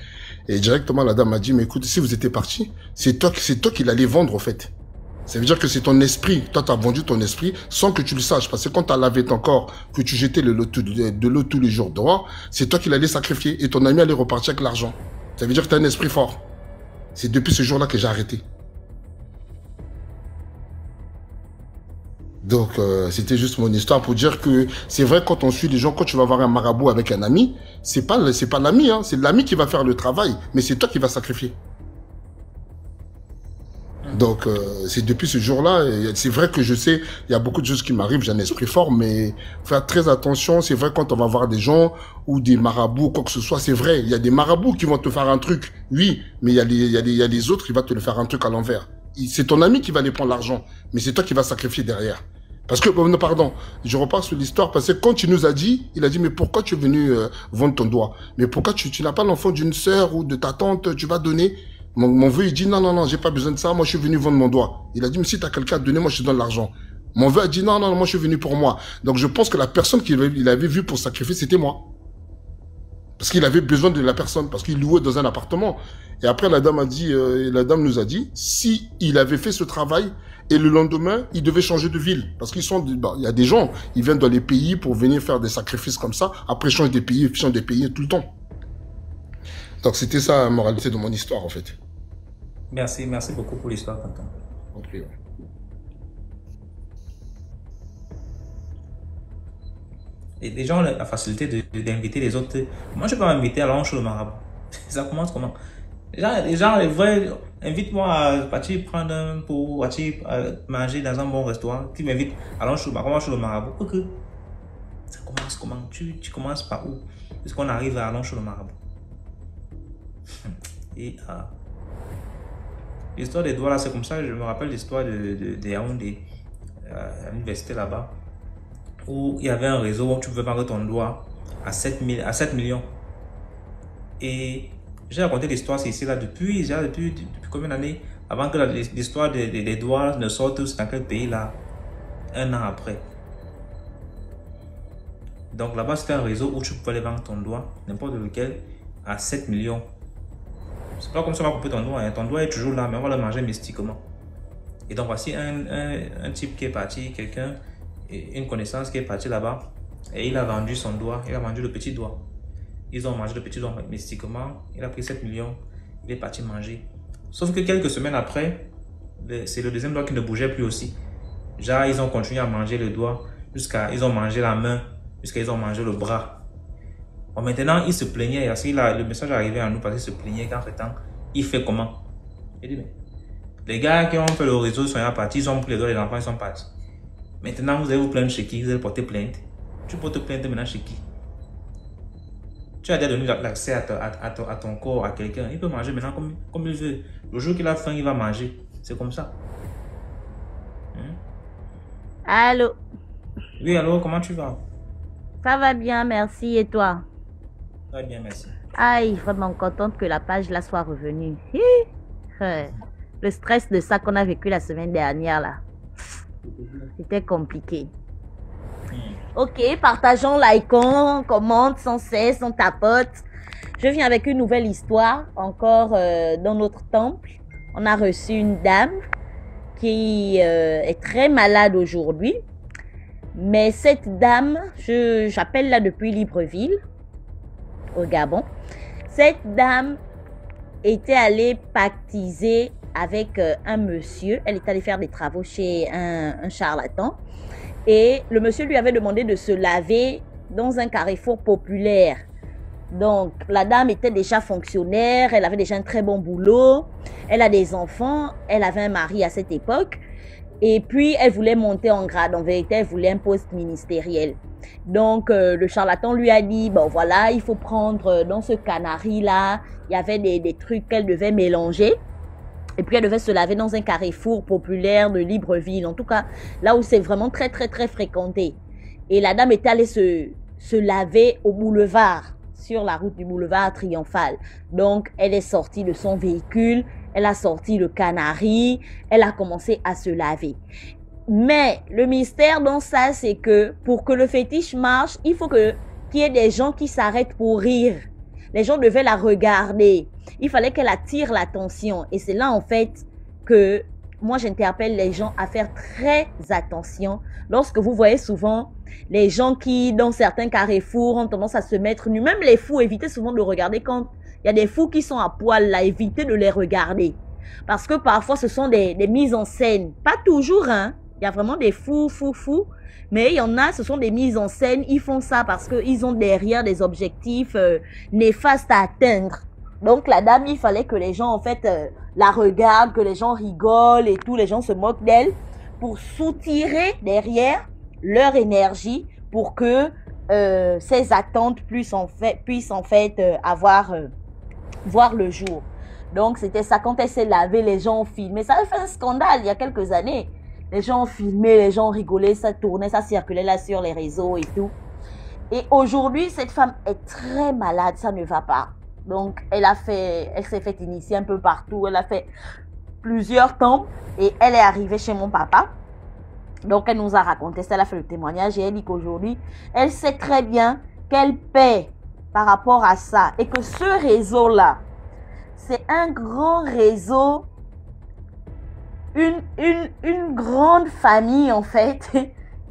Et directement, la dame m'a dit, mais écoute, si vous étiez parti, c'est toi qui l'allais vendre, au fait. Ça veut dire que c'est ton esprit. Toi, tu as vendu ton esprit sans que tu le saches. Parce que quand tu as lavé ton corps, que tu jetais de l'eau tous les jours dehors, c'est toi qui l'allais sacrifier. Et ton ami allait repartir avec l'argent. Ça veut dire que tu as un esprit fort. C'est depuis ce jour-là que j'ai arrêté. Donc, c'était juste mon histoire pour dire que c'est vrai, quand on suit les gens, quand tu vas voir un marabout avec un ami, c'est pas l'ami, hein, c'est l'ami qui va faire le travail, mais c'est toi qui vas sacrifier. Donc, c'est depuis ce jour-là, c'est vrai que je sais, il y a beaucoup de choses qui m'arrivent, j'ai un esprit fort, mais faire très attention, c'est vrai, quand on va voir des gens ou des marabouts, quoi que ce soit, c'est vrai, il y a des marabouts qui vont te faire un truc, oui, mais il y a les autres qui vont te le faire un truc à l'envers. C'est ton ami qui va aller prendre l'argent, mais c'est toi qui vas sacrifier derrière. Parce que, non, pardon, je repars sur l'histoire, parce que quand tu nous as dit, il a dit, mais pourquoi tu es venu vendre ton doigt? Mais pourquoi tu n'as pas l'enfant d'une sœur ou de ta tante, tu vas donner? Mon vieux, il dit, non, j'ai pas besoin de ça, moi je suis venu vendre mon doigt. Il a dit, mais si tu as quelqu'un à donner, moi je te donne l'argent. Mon vieux a dit, non, moi je suis venu pour moi. Donc je pense que la personne qu'il avait vue pour sacrifier, c'était moi. Parce qu'il avait besoin de la personne, parce qu'il louait dans un appartement. Et après, la dame nous a dit, si il avait fait ce travail, et le lendemain, il devait changer de ville. Parce qu'il y a des gens, ils viennent dans les pays pour venir faire des sacrifices comme ça. Après, ils changent des pays tout le temps. Donc, c'était ça la moralité de mon histoire, en fait. Merci beaucoup pour l'histoire, tonton. Okay. Et les gens ont la facilité d'inviter les autres. Moi, je peux m'inviter à l'ange le marabout. Ça commence comment? Les gens, les vrais, invite-moi à partir prendre un pot, partir manger dans un bon restaurant. Tu m'invites à l'ange le marabout. Ok. Ça commence comment? Tu commences par où? Est-ce qu'on arrive à l'ange le marabout? Et l'histoire des doigts là, c'est comme ça. Je me rappelle l'histoire de Yaoundé, à l'université là-bas, où il y avait un réseau où tu pouvais vendre ton doigt à 7 millions. Et j'ai raconté l'histoire ici là depuis combien d'années avant que l'histoire des doigts ne sorte dans quel pays là, un an après. Donc là-bas c'était un réseau où tu pouvais aller vendre ton doigt, n'importe lequel, à 7 millions. C'est pas comme ça on va couper ton doigt, hein. Ton doigt est toujours là, mais on va le manger mystiquement. Et donc voici un type qui est parti, quelqu'un, une connaissance qui est parti là-bas, et il a vendu son doigt, il a vendu le petit doigt. Ils ont mangé le petit doigt mystiquement, il a pris 7 millions, il est parti manger. Sauf que quelques semaines après, c'est le deuxième doigt qui ne bougeait plus aussi. Genre, ils ont continué à manger le doigt, ils ont mangé la main, jusqu'à ils ont mangé le bras. Bon, maintenant, il se plaignait, le message est arrivé à nous parce qu'il se plaignait qu'en fait, il fait comment? Il dit, mais les gars qui ont fait le réseau sont partis, ils ont pris les doigts des enfants, ils sont partis. Maintenant, vous allez vous plaindre chez qui? Vous allez porter plainte. Tu peux te plaindre maintenant chez qui? Tu as déjà donné l'accès à ton corps à quelqu'un. Il peut manger maintenant comme il veut. Le jour qu'il a faim, il va manger. C'est comme ça. Allô? Oui, allô, comment tu vas? Ça va bien, merci. Et toi? Ça va bien, merci. Aïe, vraiment contente que la page là soit revenue. Le stress de ça qu'on a vécu la semaine dernière là. C'était compliqué. Ok, partageons, likons, commente sans cesse, on tapote. Je viens avec une nouvelle histoire, encore dans notre temple. On a reçu une dame qui est très malade aujourd'hui. Mais cette dame, j'appelle là depuis Libreville, au Gabon. Cette dame était allée pactiser avec un monsieur. Elle est allée faire des travaux chez un charlatan. Et le monsieur lui avait demandé de se laver dans un carrefour populaire. Donc, la dame était déjà fonctionnaire, elle avait déjà un très bon boulot, elle a des enfants, elle avait un mari à cette époque. Et puis, elle voulait monter en grade. En vérité, elle voulait un poste ministériel. Donc, le charlatan lui a dit, bon voilà, il faut prendre dans ce canari-là, il y avait des trucs qu'elle devait mélanger. Et puis, elle devait se laver dans un carrefour populaire de Libreville. En tout cas, là où c'est vraiment très, très, très fréquenté. Et la dame était allée se laver au boulevard, sur la route du boulevard Triomphal. Donc, elle est sortie de son véhicule. Elle a sorti le canari. Elle a commencé à se laver. Mais le mystère dans ça, c'est que pour que le fétiche marche, il faut qu'il y ait des gens qui s'arrêtent pour rire. Les gens devaient la regarder. Il fallait qu'elle attire l'attention. Et c'est là, en fait, que moi, j'interpelle les gens à faire très attention. Lorsque vous voyez souvent les gens qui, dans certains carrefours, ont tendance à se mettre nus. Même les fous, évitez souvent de regarder quand Il y a des fous qui sont à poil là, évitez de les regarder. Parce que parfois, ce sont des mises en scène. Pas toujours, hein. Il y a vraiment des fous. Mais il y en a, ce sont des mises en scène. Ils font ça parce qu'ils ont derrière des objectifs néfastes à atteindre. Donc, la dame, il fallait que les gens, en fait, la regardent, que les gens rigolent et tout, les gens se moquent d'elle pour soutirer derrière leur énergie pour que ces attentes puissent en fait voir le jour. Donc, c'était ça. Quand elle s'est lavée, les gens ont filmé. Ça a fait un scandale il y a quelques années. Les gens ont filmé, les gens ont rigolé, ça tournait, ça circulait là sur les réseaux et tout. Et aujourd'hui, cette femme est très malade, ça ne va pas. Donc, elle s'est fait initier un peu partout. Elle a fait plusieurs temps et elle est arrivée chez mon papa. Donc, elle nous a raconté ça, elle a fait le témoignage et elle dit qu'aujourd'hui, elle sait très bien qu'elle paie par rapport à ça et que ce réseau-là, c'est un grand réseau, une grande famille en fait,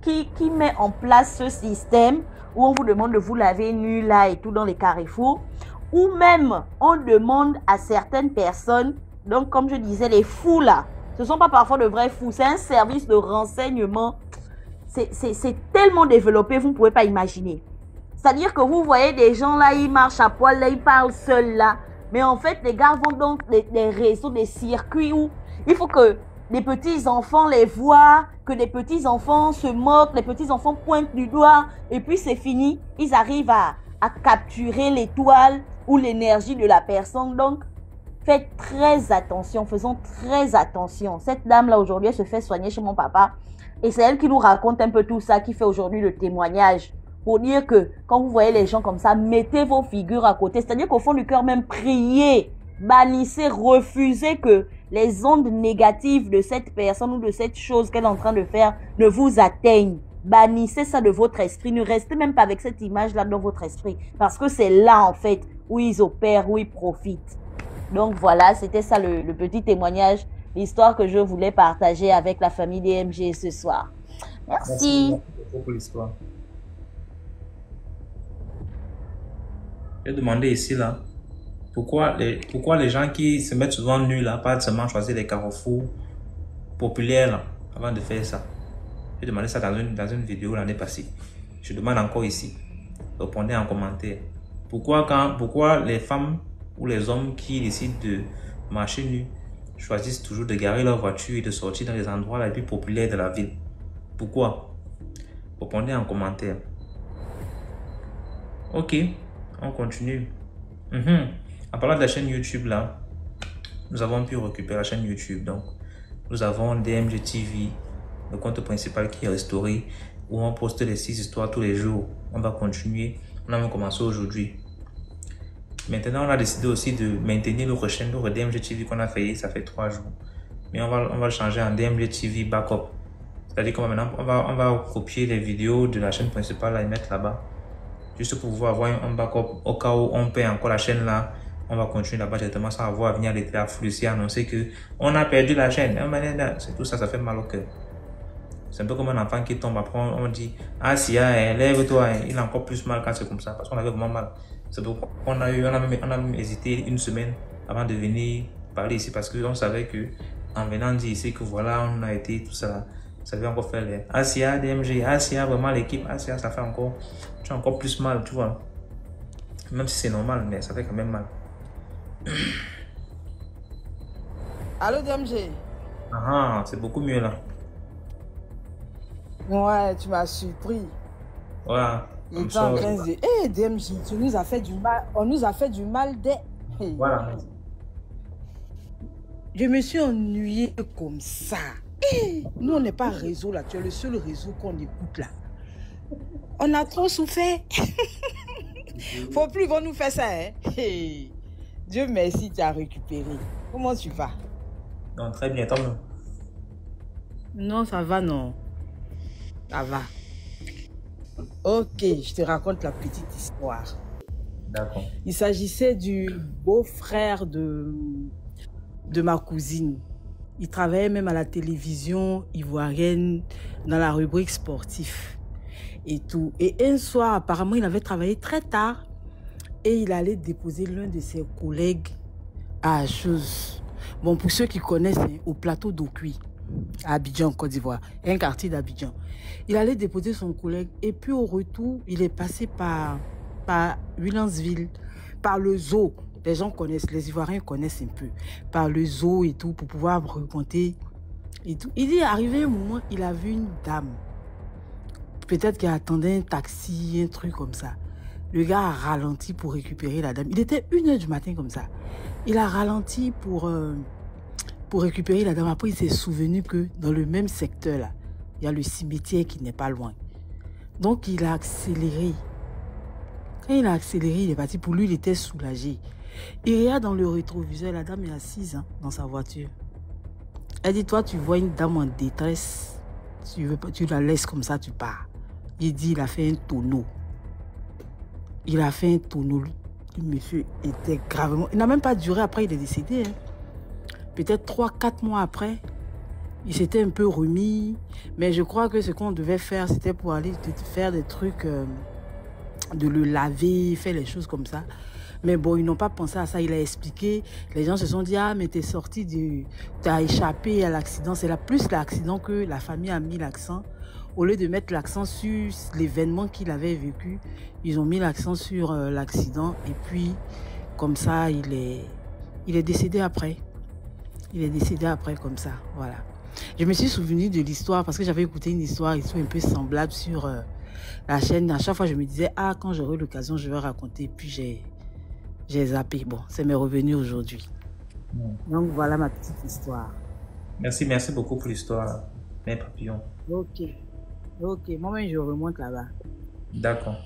qui met en place ce système où on vous demande de vous laver nu là et tout dans les carrefours, ou même on demande à certaines personnes, donc comme je disais, les fous là, ce ne sont pas parfois de vrais fous, c'est un service de renseignement, c'est tellement développé, vous ne pouvez pas imaginer. C'est-à-dire que vous voyez des gens là, ils marchent à poil, là, ils parlent seuls là, mais en fait les gars vont dans des réseaux, des circuits où il faut que les petits-enfants les voient, que les petits-enfants se moquent, les petits-enfants pointent du doigt, et puis c'est fini. Ils arrivent à capturer l'étoile ou l'énergie de la personne. Donc, faites très attention, faisons très attention. Cette dame-là, aujourd'hui, elle se fait soigner chez mon papa. Et c'est elle qui nous raconte un peu tout ça, qui fait aujourd'hui le témoignage. Pour dire que, quand vous voyez les gens comme ça, mettez vos figures à côté. C'est-à-dire qu'au fond du cœur, même priez, bannissez, refusez que les ondes négatives de cette personne ou de cette chose qu'elle est en train de faire ne vous atteignent. Bannissez ça de votre esprit. Ne restez même pas avec cette image-là dans votre esprit. Parce que c'est là, en fait, où ils opèrent, où ils profitent. Donc voilà, c'était ça le petit témoignage, l'histoire que je voulais partager avec la famille DMG ce soir. Merci. Merci pour l'histoire. J'ai demandé ici, là, pourquoi les gens qui se mettent souvent nus, là, pas seulement choisir les carrefours populaires, là, avant de faire ça. J'ai demandé ça dans une vidéo l'année passée. Je demande encore ici. Répondez en commentaire. Pourquoi les femmes ou les hommes qui décident de marcher nus choisissent toujours de garer leur voiture et de sortir dans les endroits les plus populaires de la ville? Pourquoi? Répondez en commentaire. Ok, on continue. En parlant de la chaîne YouTube là, nous avons pu récupérer la chaîne YouTube. Donc, nous avons DMG TV, le compte principal qui est restauré, où on poste les 6 histoires tous les jours. On va continuer. On a même commencé aujourd'hui. Maintenant, on a décidé aussi de maintenir notre chaîne, notre DMG TV qu'on a fait, ça fait 3 jours. Mais on va le changer en DMG TV Backup. C'est-à-dire qu'on va copier les vidéos de la chaîne principale et mettre là-bas. Juste pour pouvoir avoir un backup au cas où on perd encore la chaîne là. On va continuer là-bas directement sans avoir à venir à Flucy annoncer que on a perdu la chaîne. C'est tout ça, ça fait mal au cœur. C'est un peu comme un enfant qui tombe. Après, on dit, ah si, lève-toi. Il a encore plus mal quand c'est comme ça. Parce qu'on avait vraiment mal. C'est pourquoi on a même hésité une semaine avant de venir parler ici. Parce qu'on savait que en venant dire ici que voilà, on a été tout ça. Ça fait encore faire les ASIA, DMG, ASIA, vraiment l'équipe, ASIA, ça fait encore, tu as encore plus mal, tu vois. Même si c'est normal, mais ça fait quand même mal. Allô, DMG? Ah, c'est beaucoup mieux là. Ouais, tu m'as surpris. Voilà. Il était en train de dire, hé, DMG, tu nous as fait du mal, on nous a fait du mal dès. Hey. Voilà. Je me suis ennuyé comme ça. Hey, nous, on n'est pas réseau là, tu es le seul réseau qu'on écoute là. On a trop souffert. Faut plus qu'on nous fasse ça, hein. Hey. Dieu merci, tu as récupéré. Comment tu vas? Non, très bien, tant mieux. Non, ça va, non. Ça va. Ok, je te raconte la petite histoire. D'accord. Il s'agissait du beau-frère de ma cousine. Il travaillait même à la télévision ivoirienne dans la rubrique sportif et tout. Et un soir, apparemment, il avait travaillé très tard. et il allait déposer l'un de ses collègues à chose. Bon, pour ceux qui connaissent, hein, au plateau d'Okui, à Abidjan, Côte d'Ivoire, un quartier d'Abidjan. Il allait déposer son collègue et puis au retour, il est passé par Williamsville, par le zoo. Les gens connaissent, les Ivoiriens connaissent un peu, par le zoo et tout, pour pouvoir remonter et tout. Il est arrivé un moment, il a vu une dame. Peut-être qu'il attendait un taxi, un truc comme ça. Le gars a ralenti pour récupérer la dame. Il était 1h du matin comme ça. Il a ralenti pour récupérer la dame. Après, il s'est souvenu que dans le même secteur, là, il y a le cimetière qui n'est pas loin. Donc, il a accéléré. Quand il a accéléré, il est parti. Pour lui, il était soulagé. Il regarde dans le rétroviseur, la dame est assise dans sa voiture. Elle dit, toi, tu vois une dame en détresse. Tu la laisses comme ça, tu pars. Il dit, il a fait un tonneau. Il a fait un tonneau. Le monsieur était gravement... Il n'a même pas duré, après il est décédé. Hein. Peut-être 3-4 mois après, il s'était un peu remis. Mais je crois que ce qu'on devait faire, c'était pour aller faire des trucs, de le laver, faire les choses comme ça. Mais bon, ils n'ont pas pensé à ça. Il a expliqué. Les gens se sont dit, ah, mais t'es sorti du... T'as échappé à l'accident. C'est plus l'accident que la famille a mis l'accent. Au lieu de mettre l'accent sur l'événement qu'il avait vécu, ils ont mis l'accent sur l'accident. Et puis, comme ça, il est décédé après. Il est décédé après, comme ça. Voilà. Je me suis souvenu de l'histoire parce que j'avais écouté une histoire un peu semblable sur la chaîne. À chaque fois, je me disais, ah, quand j'aurai l'occasion, je vais raconter. Puis j'ai zappé. Bon, ça m'est revenu aujourd'hui. Donc, voilà ma petite histoire. Merci beaucoup pour l'histoire, Mère Papillon. Ok, moi-même, je remonte là-bas. D'accord.